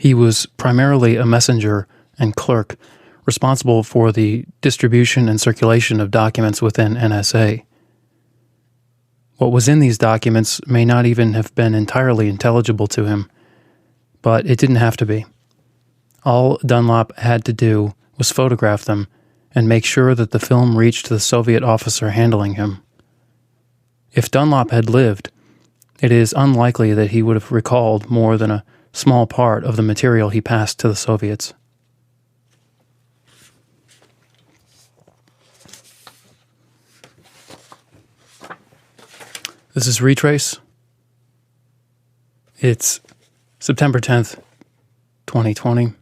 He was primarily a messenger and clerk responsible for the distribution and circulation of documents within NSA. What was in these documents may not even have been entirely intelligible to him, but it didn't have to be. All Dunlap had to do was photograph them and make sure that the film reached the Soviet officer handling him. If Dunlap had lived, it is unlikely that he would have recalled more than a small part of the material he passed to the Soviets. This is Retrace. It's September 10th, 2020.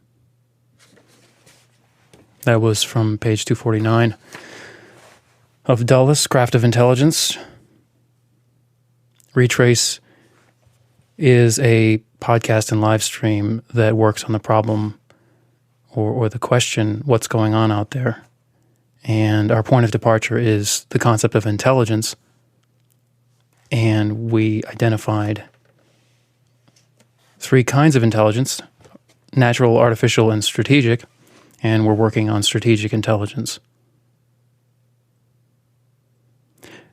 That was from page 249 of Dulles, Craft of Intelligence. Retrace is a podcast and live stream that works on the problem or the question, what's going on out there? And our point of departure is the concept of intelligence. And we identified 3 kinds of intelligence: natural, artificial, and strategic. And we're working on strategic intelligence.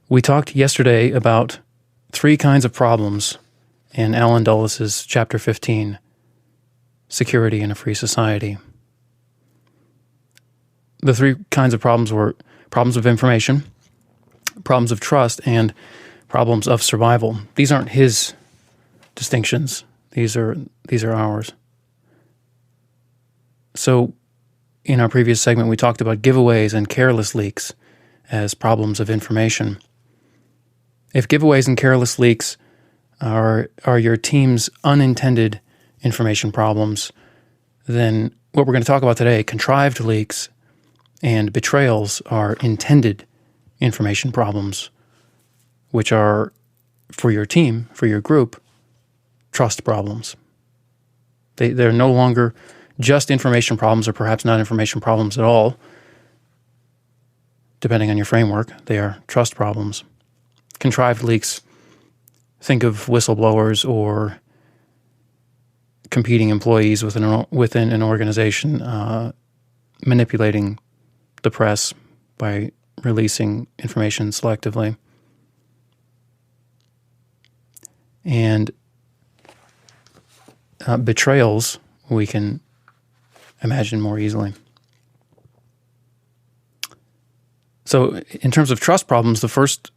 We talked yesterday about 3 kinds of problems in Alan Dulles' Chapter 15, Security in a Free Society. The 3 kinds of problems were problems of information, problems of trust, and problems of survival. These aren't his distinctions. These are ours. So, in our previous segment, we talked about giveaways and careless leaks as problems of information. If giveaways and careless leaks are your team's unintended information problems, then what we're going to talk about today, contrived leaks and betrayals, are intended information problems, which are, for your team, for your group, trust problems. They're no longer just information problems, or perhaps not information problems at all. Depending on your framework, they are trust problems. Contrived leaks, think of whistleblowers or competing employees within an organization manipulating the press by releasing information selectively. And betrayals we can imagine more easily. So in terms of trust problems, the first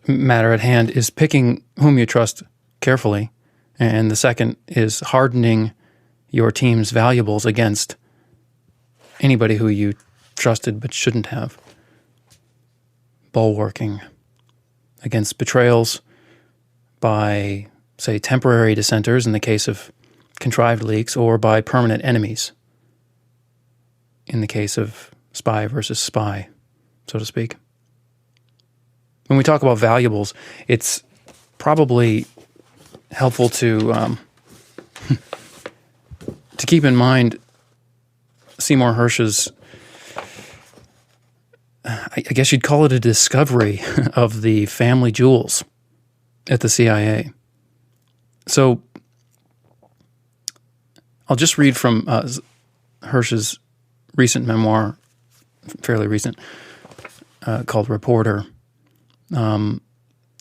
matter at hand is picking whom you trust carefully, and the second is hardening your team's valuables against anybody who you trusted but shouldn't have. Bulwarking against betrayals by, say, temporary dissenters in the case of contrived leaks, or by permanent enemies in the case of spy versus spy, so to speak. When we talk about valuables, it's probably helpful to to keep in mind Seymour Hersh's, I guess you'd call it a discovery of the family jewels at the CIA. So I'll just read from Hersh's recent memoir, fairly recent, called Reporter.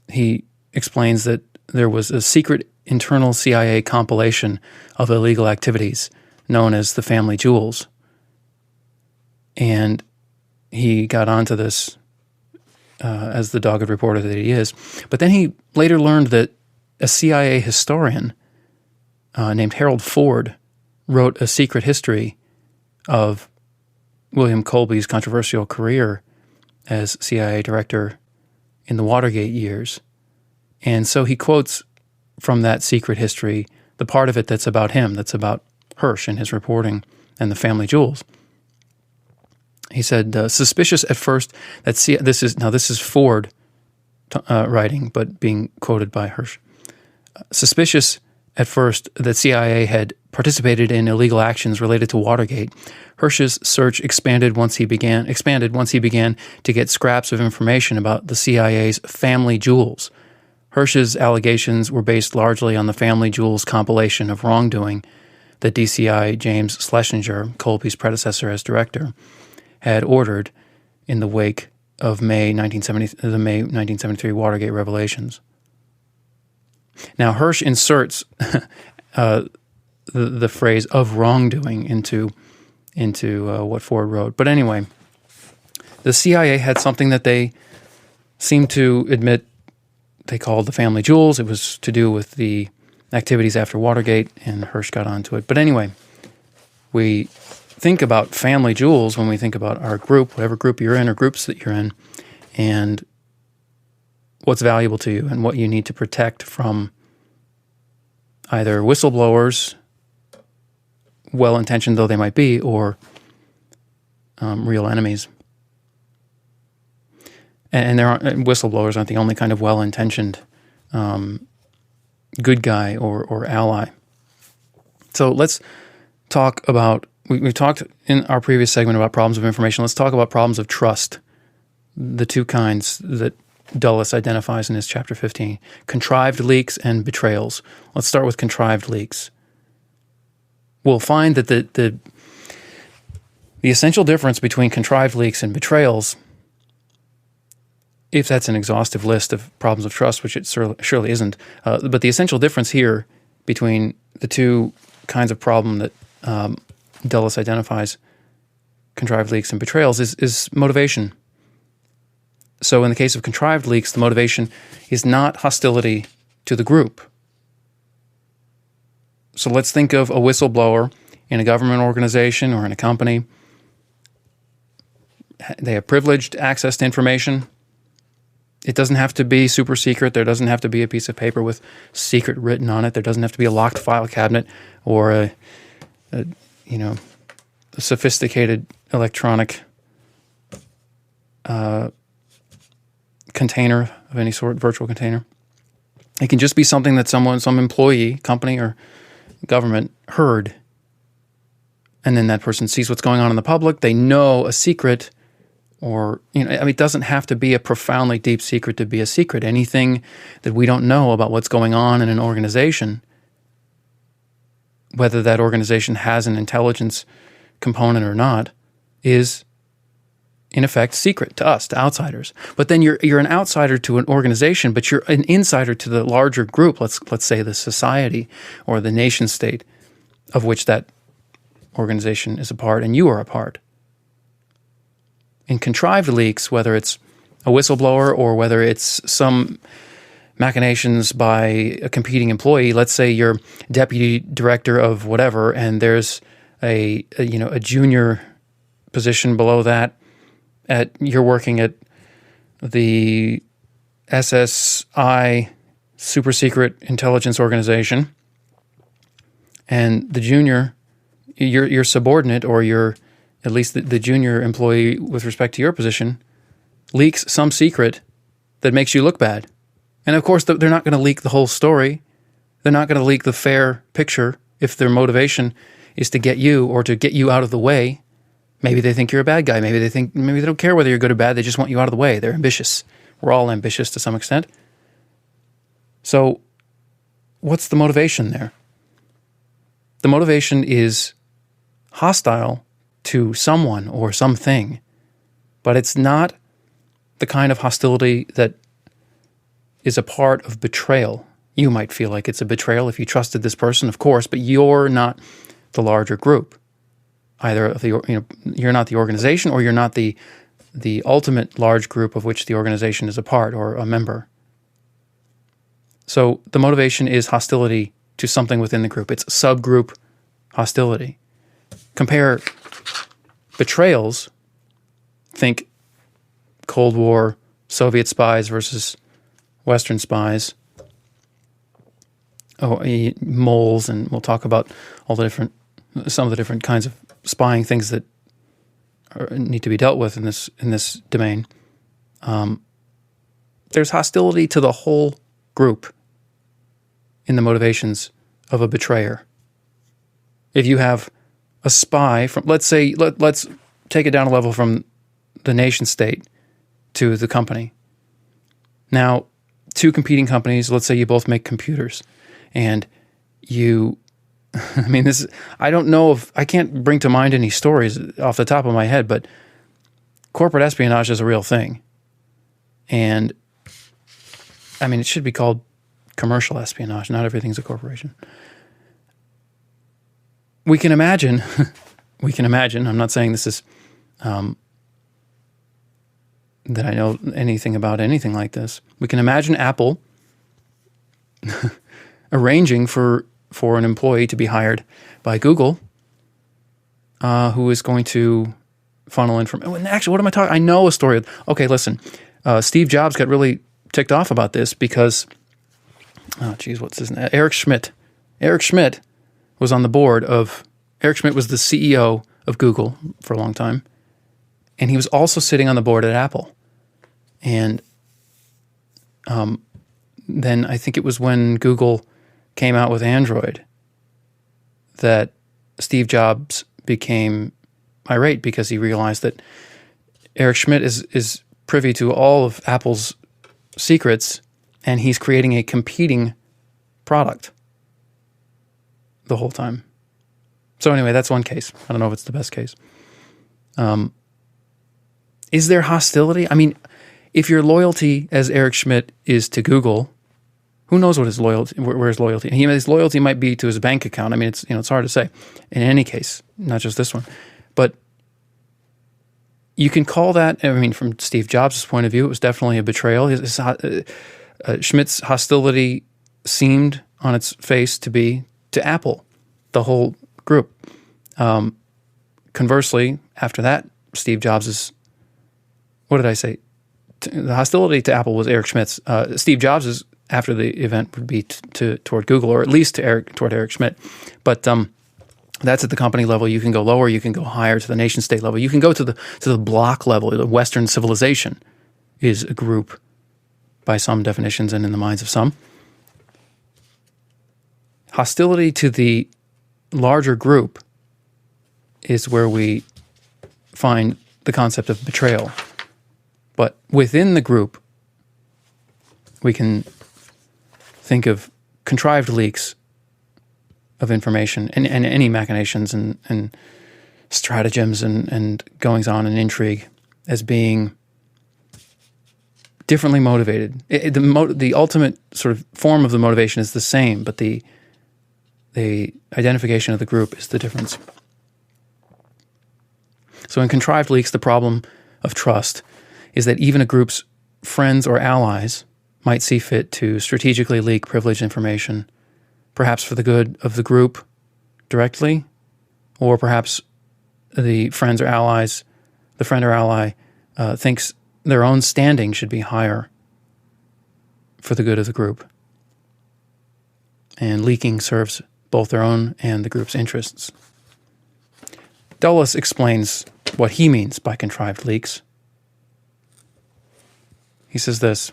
He explains that there was a secret internal CIA compilation of illegal activities known as the family jewels. And he got onto this as the dogged reporter that he is. But then he later learned that a CIA historian named Harold Ford wrote a secret history of William Colby's controversial career as CIA director in the Watergate years. And so he quotes from that secret history the part of it that's about him, that's about Hersh and his reporting and the family jewels. He said, suspicious at first that this is Ford writing, but being quoted by Hersh. Suspicious at first that CIA had participated in illegal actions related to Watergate, Hersh's search expanded once he began to get scraps of information about the CIA's family jewels. Hersh's allegations were based largely on the family jewels compilation of wrongdoing that DCI James Schlesinger, Colby's predecessor as director, had ordered in the wake of the May 1973 Watergate revelations. Now, Hersh inserts the phrase of wrongdoing into what Ford wrote. But anyway, the CIA had something that they seemed to admit they called the family jewels. It was to do with the activities after Watergate, and Hersh got onto it. But anyway, we think about family jewels when we think about our group, whatever group you're in or groups that you're in, and what's valuable to you and what you need to protect from either whistleblowers, well-intentioned though they might be, or real enemies. And whistleblowers aren't the only kind of well-intentioned good guy or ally. So let's talk about, we've talked in our previous segment about problems of information. Let's talk about problems of trust, the two kinds that Dulles identifies in his chapter 15, contrived leaks and betrayals. Let's start with contrived leaks. We'll find that the essential difference between contrived leaks and betrayals, if that's an exhaustive list of problems of trust, which it surely isn't, but the essential difference here between the two kinds of problem that Dulles identifies, contrived leaks and betrayals, is motivation. So in the case of contrived leaks, the motivation is not hostility to the group. So let's think of a whistleblower in a government organization or in a company. They have privileged access to information. It doesn't have to be super secret. There doesn't have to be a piece of paper with secret written on it. There doesn't have to be a locked file cabinet or a sophisticated electronic container of any sort, virtual container. It can just be something that some employee, company, or government heard, and then that person sees what's going on in the public. They know a secret, or it doesn't have to be a profoundly deep secret to be a secret. Anything that we don't know about what's going on in an organization, whether that organization has an intelligence component or not, is in effect secret to us, to outsiders. But then you're an outsider to an organization, but you're an insider to the larger group. Let's say the society or the nation state of which that organization is a part, and you are a part. In contrived leaks, whether it's a whistleblower or whether it's some machinations by a competing employee, let's say you're deputy director of whatever, and there's a junior position below that. You're working at the SSI, super secret intelligence organization, and the junior, your subordinate, or at least the junior employee with respect to your position, leaks some secret that makes you look bad. And of course, they're not going to leak the whole story. They're not going to leak the fair picture if their motivation is to get you or to get you out of the way. Maybe they think you're a bad guy. Maybe they don't care whether you're good or bad. They just want you out of the way. They're ambitious. We're all ambitious to some extent. So what's the motivation there? The motivation is hostile to someone or something, but it's not the kind of hostility that is a part of betrayal. You might feel like it's a betrayal if you trusted this person, of course, but you're not the larger group. Either you're not the organization, or you're not the ultimate large group of which the organization is a part or a member. So the motivation is hostility to something within the group. It's subgroup hostility. Compare betrayals. Think Cold War Soviet spies versus Western spies. Moles, and we'll talk about some of the different kinds of spying things that need to be dealt with in this domain. There's hostility to the whole group in the motivations of a betrayer. If you have a spy from, let's take it down a level from the nation state to the company. Now, two competing companies. Let's say you both make computers, and you. I mean, I don't know if I can't bring to mind any stories off the top of my head, but corporate espionage is a real thing. And I mean, it should be called commercial espionage. Not everything's a corporation. We can imagine, I'm not saying this is, that I know anything about anything like this. We can imagine Apple arranging for an employee to be hired by Google, who is going to funnel information. Actually, what am I talking? I know a story. Okay, listen. Steve Jobs got really ticked off about this because, what's his name? Eric Schmidt. Eric Schmidt was on the board of. Eric Schmidt was the CEO of Google for a long time, and he was also sitting on the board at Apple. And then I think it was when Google came out with Android that Steve Jobs became irate because he realized that Eric Schmidt is privy to all of Apple's secrets, and he's creating a competing product the whole time. So anyway, that's one case. I don't know if it's the best case. Is there hostility? I mean, if your loyalty as Eric Schmidt is to Google, who knows what his loyalty, where his loyalty? His loyalty might be to his bank account. I mean, it's hard to say. In any case, not just this one, but you can call that. I mean, from Steve Jobs' point of view, it was definitely a betrayal. Schmidt's hostility seemed, on its face, to be to Apple, the whole group. Conversely, after that, Steve Jobs' what did I say? The hostility to Apple was Eric Schmidt's. Steve Jobs' after the event would be toward Google, or at least toward Eric Schmidt. But that's at the company level. You can go lower. You can go higher to the nation state level. You can go to the block level. The Western civilization is a group by some definitions and in the minds of some. Hostility to the larger group is where we find the concept of betrayal. But within the group, we can think of contrived leaks of information and any machinations and stratagems and goings on and intrigue as being differently motivated. The ultimate sort of form of the motivation is the same, but the identification of the group is the difference. So in contrived leaks, the problem of trust is that even a group's friends or allies might see fit to strategically leak privileged information, perhaps for the good of the group directly, or perhaps the friend or ally thinks their own standing should be higher for the good of the group. And leaking serves both their own and the group's interests. Dulles explains what he means by contrived leaks. He says this: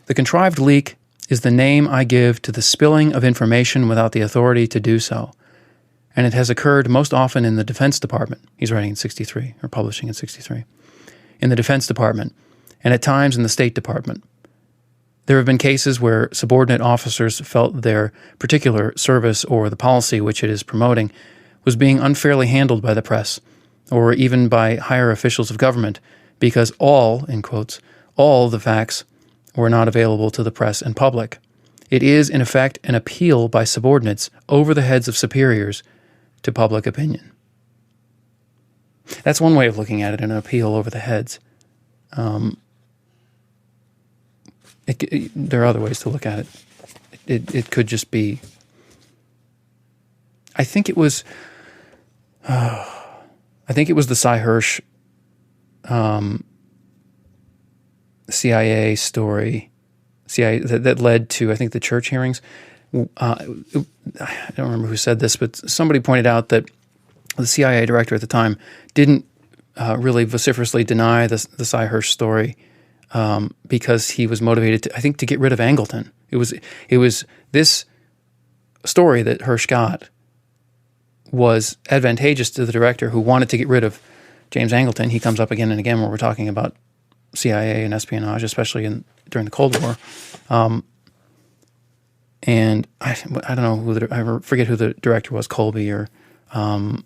"The contrived leak is the name I give to the spilling of information without the authority to do so, and it has occurred most often in the Defense Department." He's writing in 63, or publishing in 63. "In the Defense Department, and at times in the State Department. There have been cases where subordinate officers felt their particular service or the policy which it is promoting was being unfairly handled by the press, or even by higher officials of government, because all, in quotes, all the facts were not available to the press and public. It is, in effect, an appeal by subordinates over the heads of superiors to public opinion." That's one way of looking at it, an appeal over the heads. There are other ways to look at it. It could just be... I think it was the Sey Hersh CIA story, that led to, I think, the church hearings. I don't remember who said this, but somebody pointed out that the CIA director at the time didn't really vociferously deny the Sey Hersh story because he was motivated to get rid of Angleton. It was this story that Hersh got was advantageous to the director who wanted to get rid of James Angleton. He comes up again and again when we're talking about CIA and espionage, especially during the Cold War. And I don't know I forget who the director was, Colby or no,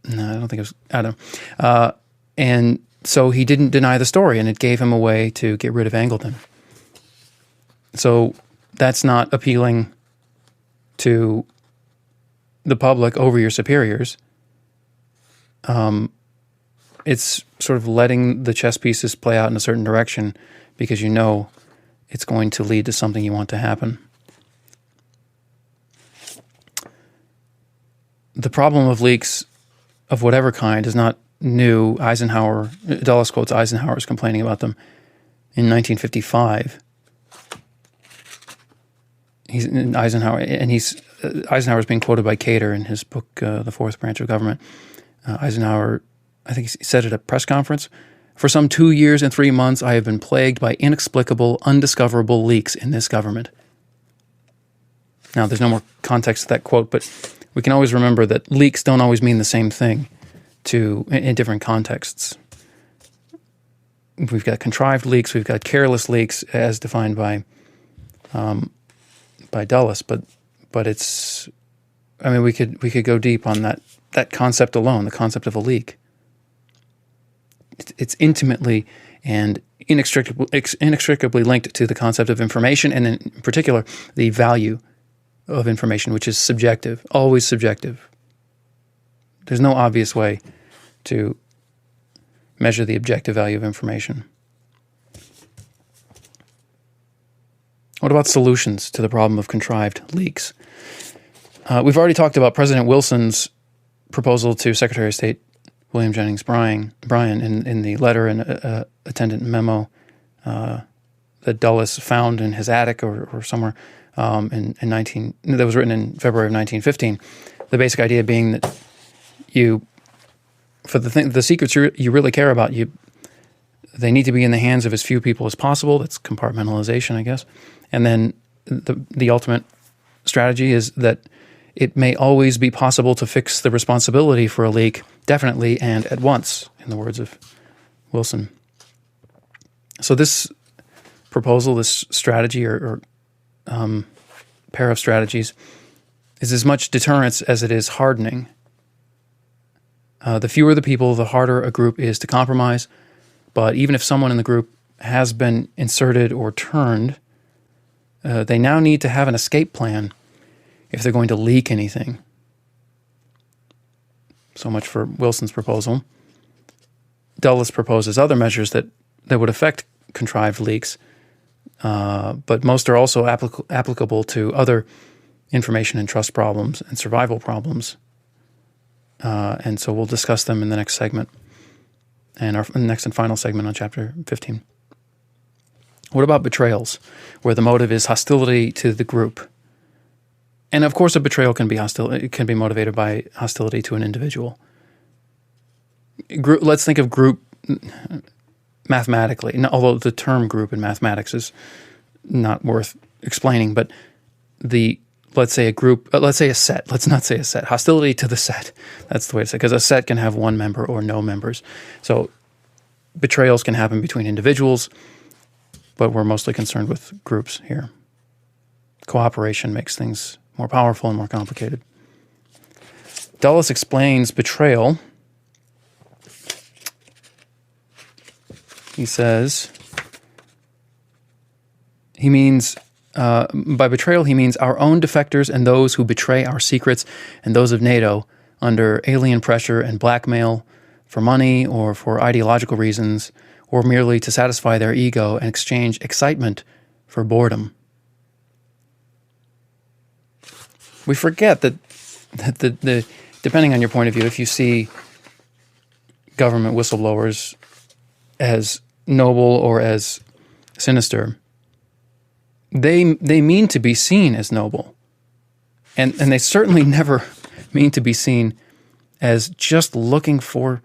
I don't think it was Adam. And so he didn't deny the story, and it gave him a way to get rid of Angleton. So that's not appealing to the public over your superiors. It's sort of letting the chess pieces play out in a certain direction because you know it's going to lead to something you want to happen. The problem of leaks of whatever kind is not new. Dulles quotes Eisenhower's complaining about them in 1955. Eisenhower's being quoted by Cater in his book, The Fourth Branch of Government. Eisenhower, I think he said at a press conference, "For some 2 years and 3 months, I have been plagued by inexplicable, undiscoverable leaks in this government." Now, there's no more context to that quote, but we can always remember that leaks don't always mean the same thing in different contexts. We've got contrived leaks, we've got careless leaks as defined by Dulles, but it's, I mean, we could go deep on that concept alone, the concept of a leak. It's intimately and inextricably linked to the concept of information, and in particular, the value of information, which is subjective, always subjective. There's no obvious way to measure the objective value of information. What about solutions to the problem of contrived leaks? We've already talked about President Wilson's proposal to Secretary of State William Jennings Bryan in the letter and attendant memo that Dulles found in his attic or somewhere that was written in February of 1915. The basic idea being that for the secrets you really care about, they need to be in the hands of as few people as possible. That's compartmentalization, I guess. And then the ultimate strategy is that it may always be possible to fix the responsibility for a leak definitely and at once, in the words of Wilson. So this proposal, this strategy or pair of strategies is as much deterrence as it is hardening. The fewer the people, the harder a group is to compromise. But even if someone in the group has been inserted or turned, they now need to have an escape plan if they're going to leak anything. So much for Wilson's proposal. Dulles proposes other measures that would affect contrived leaks, but most are also applicable to other information and trust problems and survival problems. And so we'll discuss them in the next segment, and our next and final segment on Chapter 15. What about betrayals, where the motive is hostility to the group? And of course, a betrayal can be it can be motivated by hostility to an individual. Let's think of group mathematically, although the term group in mathematics is not worth explaining, but let's say a group, let's say a set. Let's not say a set. Hostility to the set. That's the way to say it, because a set can have one member or no members. So betrayals can happen between individuals, but we're mostly concerned with groups here. Cooperation makes things more powerful and more complicated. Dulles explains betrayal. He says, by betrayal, he means our own defectors and those who betray our secrets and those of NATO under alien pressure and blackmail for money or for ideological reasons, or merely to satisfy their ego and exchange excitement for boredom. We forget that depending on your point of view, if you see government whistleblowers as noble or as sinister, they mean to be seen as noble. And they certainly never mean to be seen as just looking for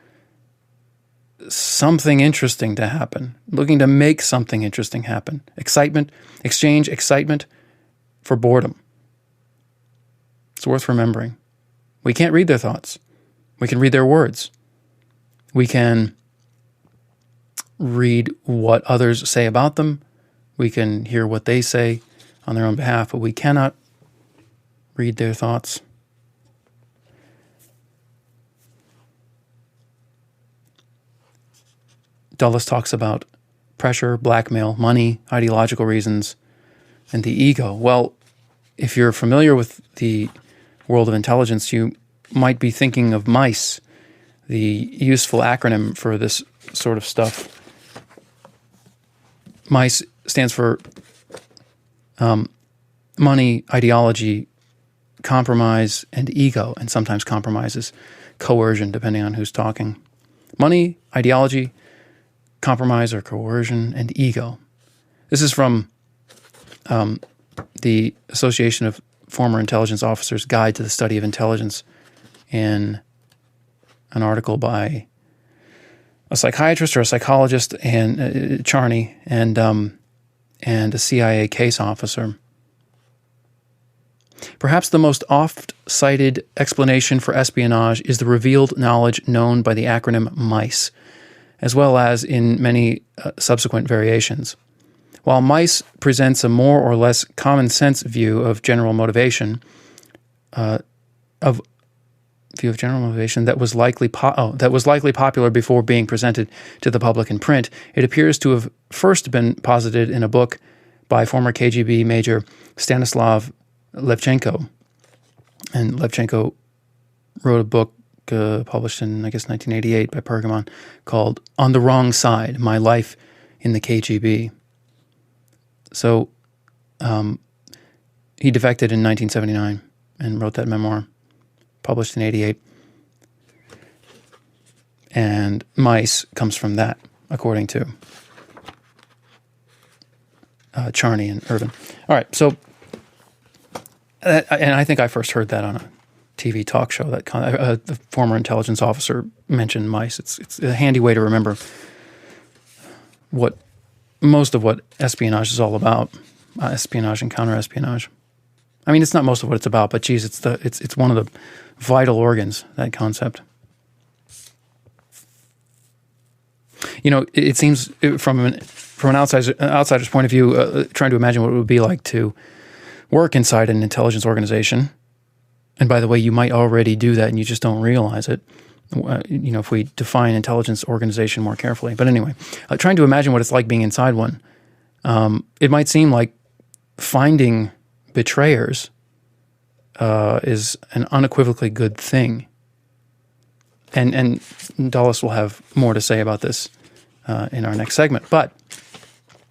something interesting to happen, looking to make something interesting happen. Exchange excitement for boredom. It's worth remembering. We can't read their thoughts. We can read their words. We can read what others say about them. We can hear what they say on their own behalf, but we cannot read their thoughts. Dulles talks about pressure, blackmail, money, ideological reasons, and the ego. Well, if you're familiar with the world of intelligence, you might be thinking of MICE, the useful acronym for this sort of stuff. MICE stands for money, ideology, compromise, and ego, and sometimes compromises coercion, depending on who's talking. Money, ideology, compromise or coercion, and ego. This is from the Association of Former Intelligence Officers Guide to the Study of Intelligence, in an article by a psychiatrist or a psychologist, and Charney, and a CIA case officer. Perhaps the most oft-cited explanation for espionage is the revealed knowledge known by the acronym MICE, as well as in many subsequent variations. While MICE presents a more or less common sense view of general motivation, that was likely popular before being presented to the public in print, it appears to have first been posited in a book by former KGB Major Stanislav Levchenko. And Levchenko wrote a book published in, I guess, 1988 by Pergamon called On the Wrong Side, My Life in the KGB. So he defected in 1979 and wrote that memoir, published in 88. And MICE comes from that, according to Charney and Irvin. All right, so, and I think I first heard that on a TV talk show, that the former intelligence officer mentioned MICE. It's a handy way to remember what most of what espionage is all about, espionage and counter-espionage. I mean, it's not most of what it's about, but geez, it's one of the vital organs, that concept. You know, it seems from an outsider's point of view, trying to imagine what it would be like to work inside an intelligence organization. And by the way, you might already do that and you just don't realize it. You know, if we define intelligence organization more carefully. But anyway, trying to imagine what it's like being inside one. It might seem like finding betrayers is an unequivocally good thing. And Dulles will have more to say about this in our next segment. But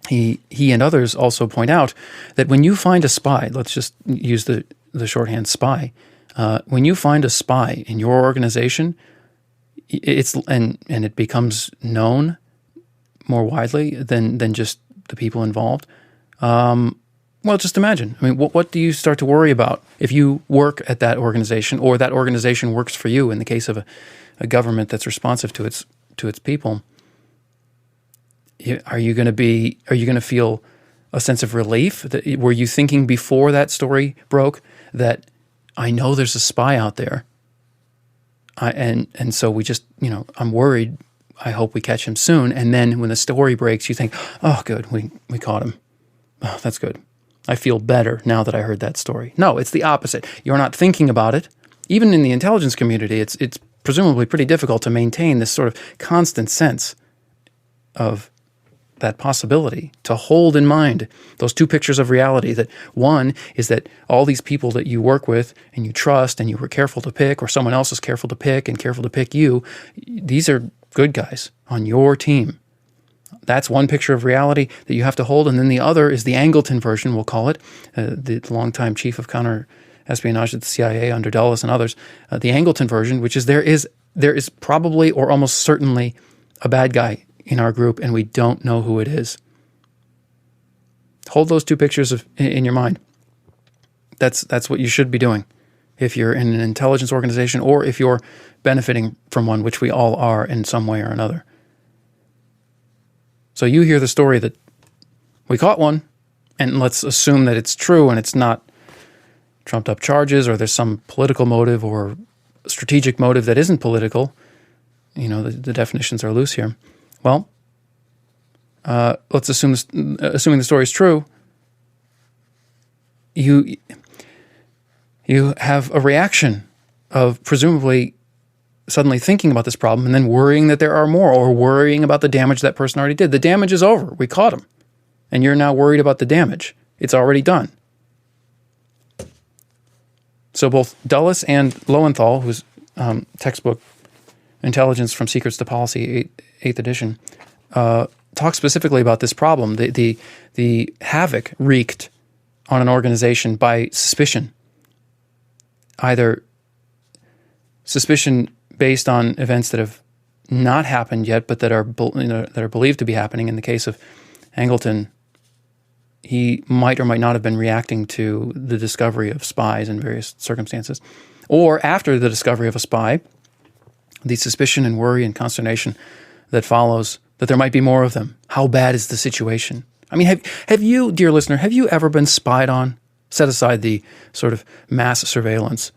he and others also point out that when you find a spy, let's just use the shorthand spy, when you find a spy in your organization, it becomes known more widely than just the people involved. Well, just imagine. I mean, what do you start to worry about if you work at that organization, or that organization works for you? In the case of a government that's responsive to its people, are you going to feel a sense of relief? Were you thinking before that story broke that I know there's a spy out there, and so we just, I'm worried. I hope we catch him soon. And then when the story breaks, you think, oh, good, we caught him. Oh, that's good. I feel better now that I heard that story. No, it's the opposite. You're not thinking about it. Even in the intelligence community, it's presumably pretty difficult to maintain this sort of constant sense of that possibility, to hold in mind those two pictures of reality. That one is that all these people that you work with and you trust and you were careful to pick, or someone else is careful to pick and careful to pick you, these are good guys on your team. That's one picture of reality that you have to hold. And then the other is the Angleton version, we'll call it, the longtime chief of counter-espionage at the CIA under Dulles and others, the Angleton version, which is there is probably or almost certainly a bad guy in our group, and we don't know who it is. Hold those two pictures in your mind. That's what you should be doing if you're in an intelligence organization, or if you're benefiting from one, which we all are in some way or another. So you hear the story that we caught one, and let's assume that it's true and it's not trumped up charges, or there's some political motive or strategic motive that isn't political. The definitions are loose here. Well, let's assume assuming the story is true, you have a reaction of presumably suddenly thinking about this problem and then worrying that there are more, or worrying about the damage that person already did. The damage is over. We caught him. And you're now worried about the damage. It's already done. So both Dulles and Lowenthal, whose textbook, Intelligence from Secrets to Policy, 8th edition, talk specifically about this problem, the havoc wreaked on an organization by suspicion. Either suspicion based on events that have not happened yet, but that are believed to be happening. In the case of Angleton, he might or might not have been reacting to the discovery of spies in various circumstances. Or after the discovery of a spy, the suspicion and worry and consternation that follows that there might be more of them. How bad is the situation? I mean, have you, dear listener, have you ever been spied on? Set aside the sort of mass surveillance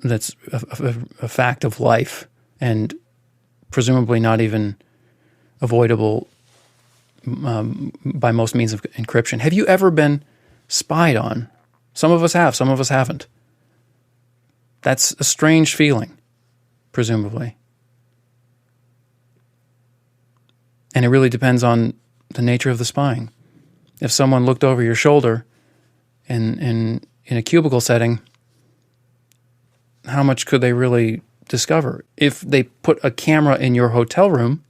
that's a fact of life and presumably not even avoidable by most means of encryption. Have you ever been spied on? Some of us have, some of us haven't. That's a strange feeling, presumably. And it really depends on the nature of the spying. If someone looked over your shoulder in a cubicle setting, how much could they really discover? If they put a camera in your hotel room,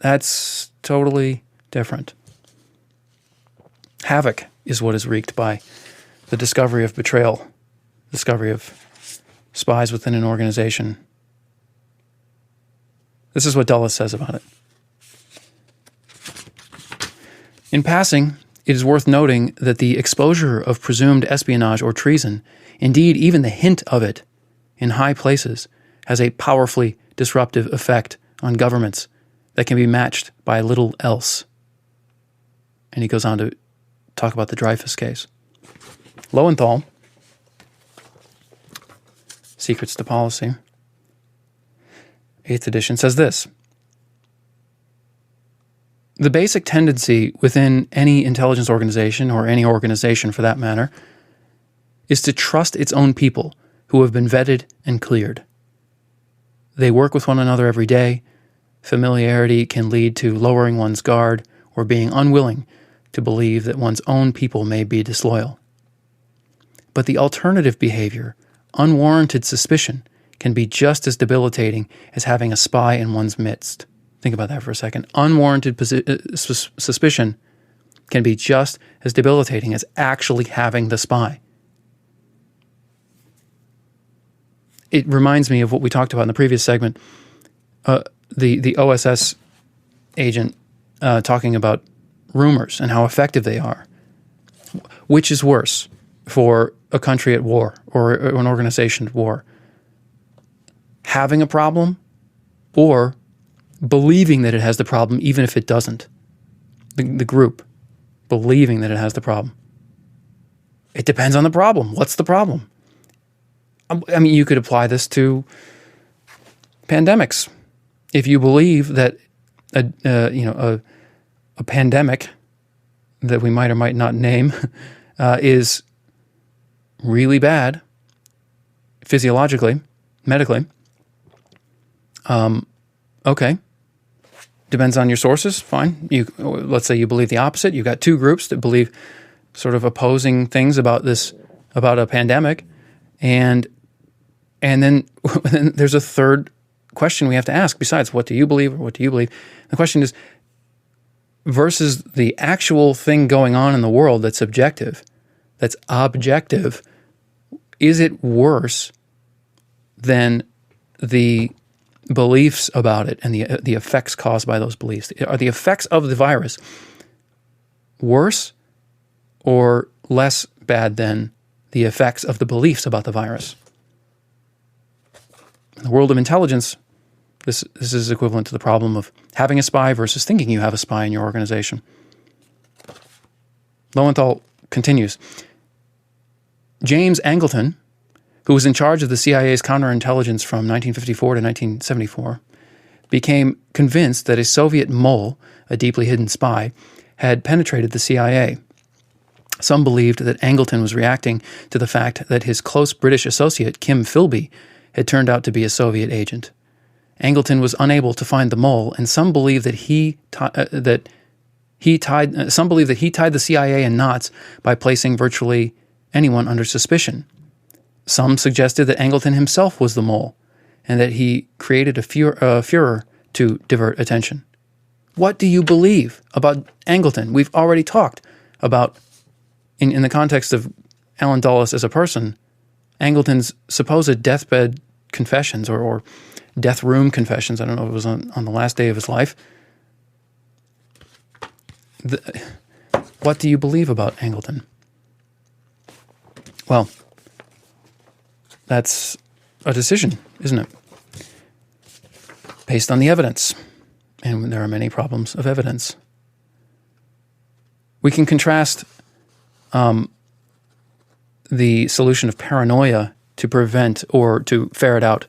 that's totally different. Havoc is what is wreaked by the discovery of betrayal, discovery of spies within an organization. This is what Dulles says about it. In passing, it is worth noting that the exposure of presumed espionage or treason, indeed even the hint of it, in high places, has a powerfully disruptive effect on governments that can be matched by little else. And he goes on to talk about the Dreyfus case. Lowenthal, Secrets to Policy, 8th edition, says this: the basic tendency within any intelligence organization, or any organization for that matter, is to trust its own people who have been vetted and cleared. They work with one another every day. Familiarity can lead to lowering one's guard or being unwilling to believe that one's own people may be disloyal. But the alternative behavior, unwarranted suspicion, can be just as debilitating as having a spy in one's midst. Think about that for a second. Unwarranted suspicion can be just as debilitating as actually having the spy. It reminds me of what we talked about in the previous segment. The OSS agent talking about rumors and how effective they are. Which is worse for a country at war or an organization at war? Having a problem or believing that it has the problem even if it doesn't? The group believing that it has the problem. It depends on the problem. What's the problem? I mean, you could apply this to pandemics. If you believe that a pandemic that we might or might not name is really bad physiologically, medically, okay. Depends on your sources, fine. Let's say you believe the opposite. You've got two groups that believe sort of opposing things about a pandemic, and then there's a third question we have to ask besides what do you believe or what do you believe? The question is, versus the actual thing going on in the world that's objective, is it worse than the beliefs about it and the effects caused by those beliefs? Are the effects of the virus worse or less bad than the effects of the beliefs about the virus? In the world of intelligence, this is equivalent to the problem of having a spy versus thinking you have a spy in your organization. Lowenthal continues. James Angleton, who was in charge of the CIA's counterintelligence from 1954 to 1974, became convinced that a Soviet mole, a deeply hidden spy, had penetrated the CIA. Some believed that Angleton was reacting to the fact that his close British associate, Kim Philby, had turned out to be a Soviet agent. Angleton was unable to find the mole, and some believe that he tied the CIA in knots by placing virtually anyone under suspicion. Some suggested that Angleton himself was the mole, and that he created a furor to divert attention. What do you believe about Angleton? We've already talked about, in the context of Alan Dulles as a person, Angleton's supposed deathbed confessions or death room confessions. I don't know if it was on the last day of his life. What do you believe about Angleton? Well, that's a decision, isn't it? Based on the evidence. And there are many problems of evidence. We can contrast the solution of paranoia to prevent or to ferret out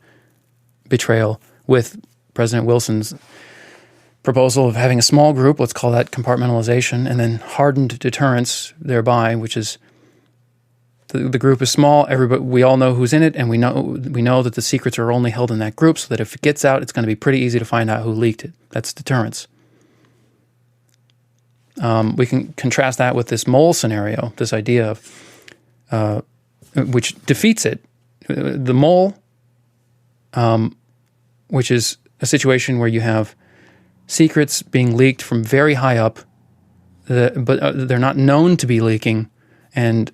betrayal with President Wilson's proposal of having a small group, let's call that compartmentalization, and then hardened deterrence thereby, which is the group is small, we all know who's in it, and we know that the secrets are only held in that group, so that if it gets out, it's going to be pretty easy to find out who leaked it. That's deterrence. We can contrast that with this mole scenario, this idea of which defeats it. The mole, which is a situation where you have secrets being leaked from very high up, but they're not known to be leaking, and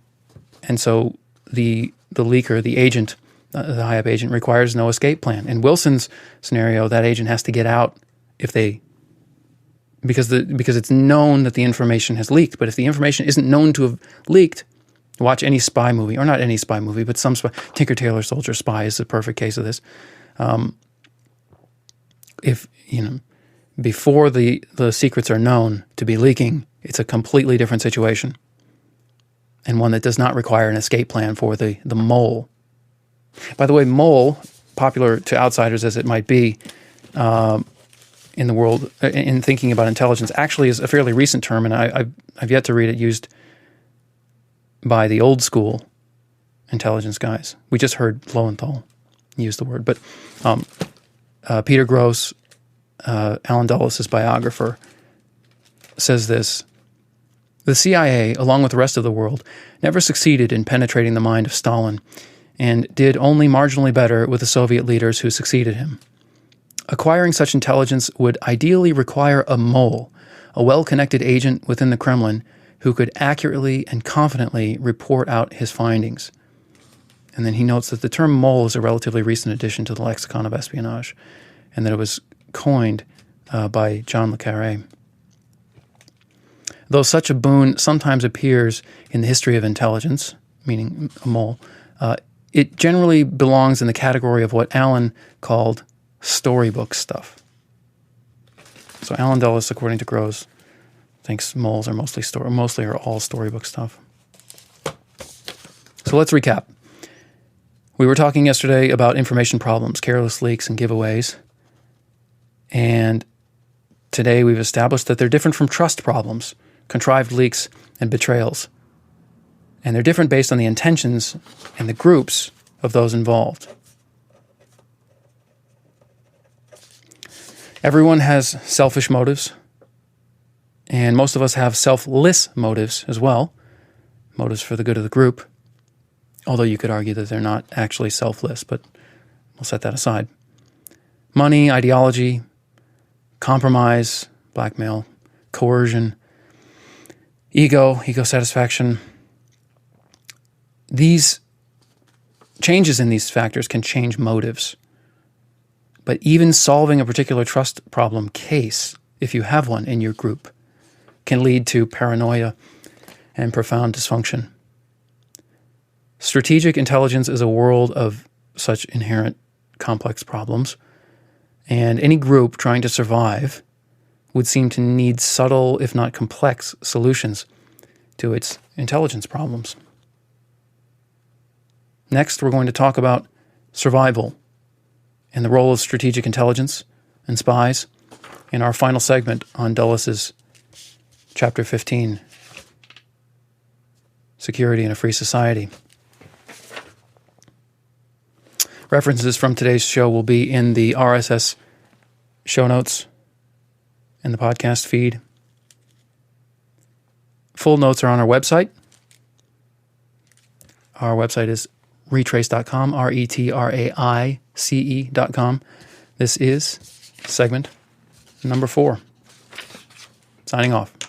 so the leaker, the agent, the high up agent, requires no escape plan. In Wilson's scenario, that agent has to get out because it's known that the information has leaked. But if the information isn't known to have leaked, watch any spy movie, or not any spy movie, but some spy. Tinker Tailor Soldier Spy is the perfect case of this. If before the secrets are known to be leaking, it's a completely different situation, and one that does not require an escape plan for the mole. By the way, mole, popular to outsiders as it might be in the world, in thinking about intelligence, actually is a fairly recent term, and I've yet to read it used by the old school intelligence guys. We just heard Lowenthal use the word, but Peter Gross, Alan Dulles' biographer, says this: the CIA, along with the rest of the world, never succeeded in penetrating the mind of Stalin, and did only marginally better with the Soviet leaders who succeeded him. Acquiring such intelligence would ideally require a mole, a well-connected agent within the Kremlin who could accurately and confidently report out his findings. And then he notes that the term mole is a relatively recent addition to the lexicon of espionage, and that it was coined by John le Carré. Though such a boon sometimes appears in the history of intelligence, meaning a mole, it generally belongs in the category of what Allen called storybook stuff. So Alan Dulles, according to Gross, thinks moles are mostly are all storybook stuff. So let's recap. We were talking yesterday about information problems, careless leaks, and giveaways. And today we've established that they're different from trust problems, contrived leaks, and betrayals. And they're different based on the intentions and the groups of those involved. Everyone has selfish motives, and most of us have selfless motives as well, motives for the good of the group, although you could argue that they're not actually selfless, but we'll set that aside. Money, ideology, compromise, blackmail, coercion, ego satisfaction. These changes in these factors can change motives. But even solving a particular trust problem case, if you have one in your group, can lead to paranoia and profound dysfunction. Strategic intelligence is a world of such inherent complex problems, and any group trying to survive would seem to need subtle, if not complex, solutions to its intelligence problems. Next, we're going to talk about survival and the role of strategic intelligence, and spies in our final segment on Dulles' Chapter 15, Security in a Free Society. References from today's show will be in the RSS show notes in the podcast feed. Full notes are on our website. Our website is retrace.com, retraice.com. This is segment number 4. Signing off.